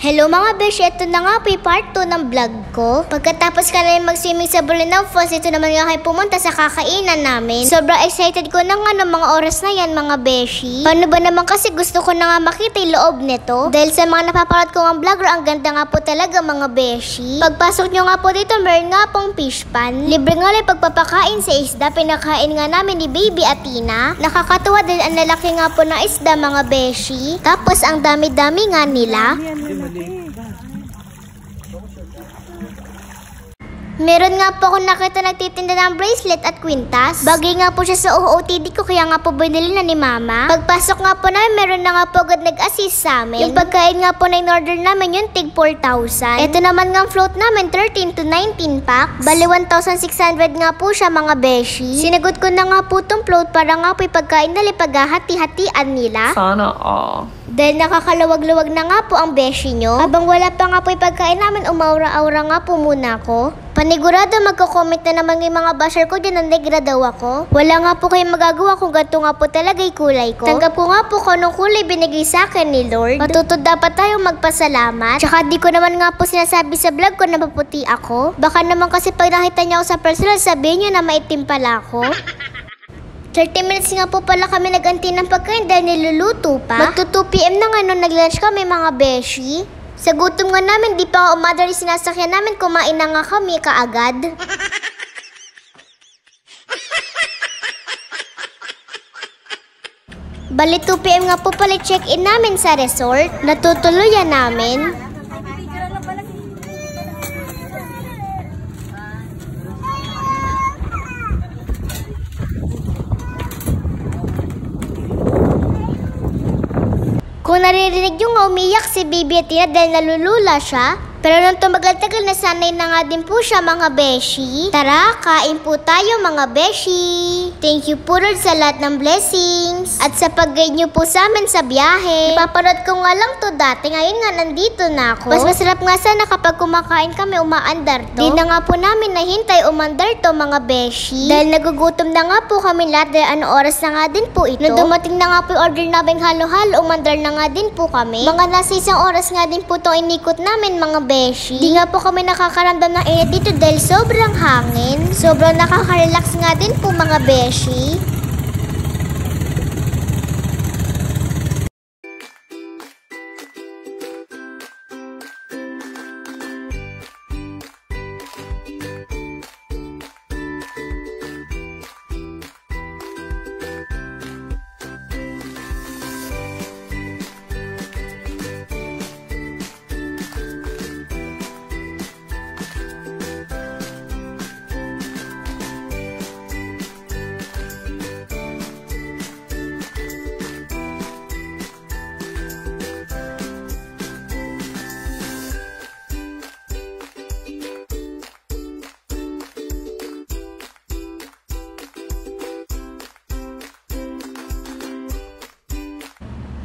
Hello mga besh, ito na nga po yung part 2 ng vlog ko. Pagkatapos ka na mag-swimming sa Bolinao Falls, ito naman nga kayo pumunta sa kakainan namin. Sobrang excited ko na nga ng mga oras na yan mga beshi. Paano ba naman kasi gusto ko na nga makita yung loob nito? Dahil sa mga napapanood ko ng vlogger, ang ganda nga po talaga mga beshi. Pagpasok nyo nga po dito, meron nga pong fish pan. Libre nga lang pagpapakain sa isda, pinakain nga namin ni Baby Athena. Nakakatuwa dahil ang lalaki nga po ng isda mga beshi. Tapos ang dami-dami nga nila. Meron nga po ako nakita nagtitinda ng bracelet at kwintas. Bagay nga po siya sa OOTD ko, kaya nga po binili na ni Mama. Pagpasok nga po namin, meron na nga po agad nag-assist sa amin. Yung pagkain nga po na in-order namin, yung tig 4,000. Ito naman nga float namin, 13 to 19 packs. Bali 1,600 nga po siya mga beshi. Sinagot ko na nga po tong float para nga po yung pagkain nila paghahati-hatian nila. Sana all. Dahil nakakalawag-luwag na nga po ang beshi nyo. Habang wala pa nga po yung pagkain namin, umaura-aura nga po muna ako. Panigurado magko-comment na naman yung mga basher ko dyan na negra daw ako. Wala nga po kayong magagawa kung ganito nga po talaga yung kulay ko. Tanggap ko nga po kung anong kulay binigay sa akin ni Lord. Matutod dapat tayong magpasalamat. Tsaka di ko naman nga po sinasabi sa vlog ko na maputi ako. Baka naman kasi pag nakita niya ako sa personal, sabihin niyo na maitim pala ako. 30 minutes nga po pala kami nag-anti ng pagkain dahil niluluto pa. Magto 2 PM na nga nung nag-lunch kami mga beshi. Sa gutom nga namin, di pa umadar yung sinasakyan namin, kumain na nga kami kaagad. Bali 2 PM nga po pala check-in namin sa resort. Natutuluyan namin. Kung naririnig yung umiyak si Baby Athena dahil nalulula siya. Pero nung tumagal-tagal nasanay na nga din po siya mga beshi. Tara, kain po tayo mga beshi. Thank you po Lord sa lahat ng blessings. At sa pag-guide nyo po sa amin sa biyahe. Napapanood ko nga lang to dati, ngayon nga nandito na ako. Mas masarap nga sana kapag kumakain kami umaandar to. Di na nga po namin nahintay umandar to mga beshi. Dahil nagugutom na nga po kami lahat dahil ano oras na nga din po ito. Nung dumating na nga po yung order namin halo-halo, umandar na nga din po kami. Mga nasa isang oras nga din po itong inikot namin mga beshi. Di nga po kami nakakaramdam ng init dito dahil sobrang hangin. Sobrang nakaka-relax nga din po mga beshi.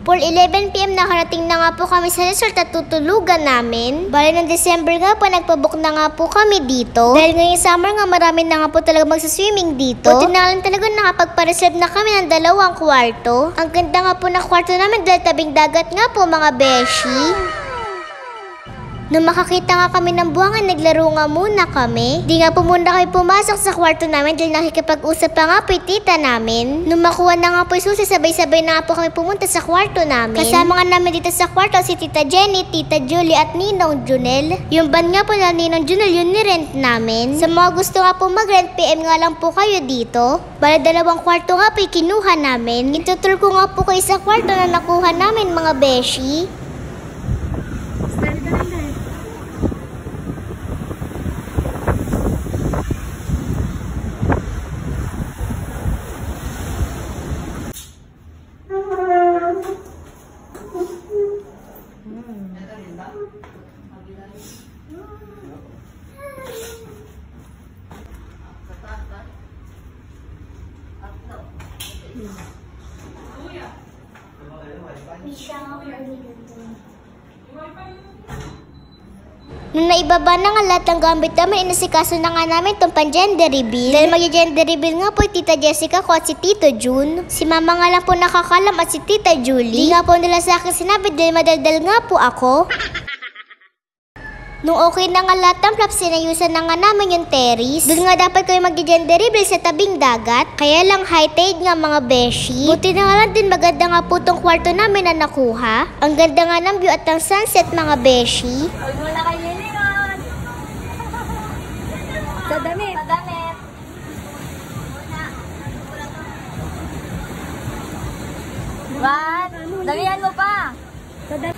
For 11 PM nakarating na nga po kami sa resort at tutulugan namin. Bali ng December nga po, nagpabook na nga po kami dito. Dahil ngayong summer nga marami na nga po talaga magsaswimming dito. Buti na lang talaga nakapagpa-reserve na kami ng 2 kwarto. Ang ganda nga po na kwarto namin dahil tabing dagat nga po mga beshi. Nung makakita nga kami ng buwangan, naglaro nga muna kami. Di nga po muna kayo pumasok sa kwarto namin dahil nakikipag-usap pa nga po yung tita namin. Nung makuha na nga po yung susi, sabay-sabay na nga po kami pumunta sa kwarto namin. Kasama nga namin dito sa kwarto si Tita Jenny, Tita Julie at Ninong Junel. Yung van nga po na Ninong Junel, yun ni-rent namin. Sa mga gusto nga po mag-rent, PM nga lang po kayo dito. Bali 2 kwarto nga po yung kinuha namin. Itutur ko nga po kayo sa kwarto na nakuha namin mga beshi. Nung naibaba na nga lahat ng gamit namin, inasikaso na nga namin itong pan-gender reveal. Dahil mag-gender reveal nga po Tita Jessica ko at si Tito June. Si Mama nga lang po nakakalam at si Tita Julie. Di nga po nila sa akin sinabi dahil madaldal nga po ako. Nung okay na nga lahat ng props, sinayusan na nga namin yung terrace. Doon nga dapat kayo mag-gender reveal sa tabing dagat. Kaya lang high tide nga mga beshi. Buti na nga lang din maganda nga po tong kwarto namin na nakuha. Ang ganda nga ng view at ng sunset mga beshi. Wala kayo niliyon. Sa damit. Sa damit. What? Damihan mo pa. Sa damit.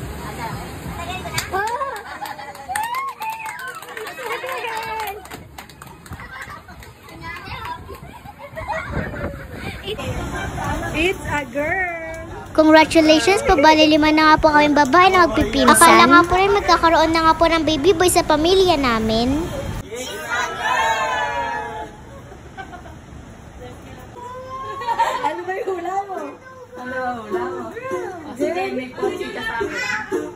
It's a girl! Congratulations po, bali 5 na nga po kaming babae na magpipinsan. Akala nga po rin magkakaroon na nga po ng baby boy sa pamilya namin. Ano ba yung hula mo? Ano ba hula mo? Sige, may coaching ka sa amin.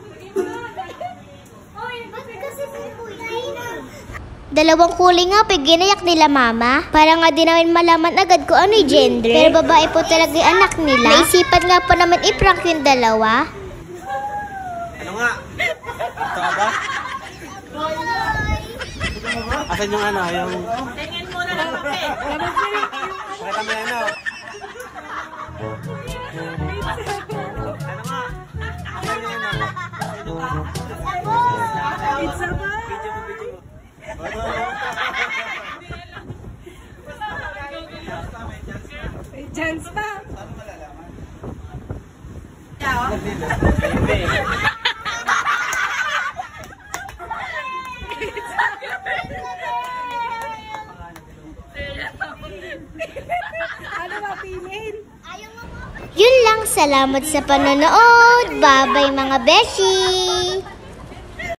Dalawang kulay nga po ginayak nila mama. Para nga din namin malaman agad kung ano yung gender. Pero babae po talaga yung anak nila. Naisipan nga po naman i-prank yung dalawa. Ano nga? Ito ka ba? Asan yung ano? Yung... Tingin mo na lang kasi. Pakita mo yan o. Ano nga? Asan yung ano? It's a boy! May chance pa! Ano ba, female? Yun lang, salamat sa panonood. Bye-bye mga beshi!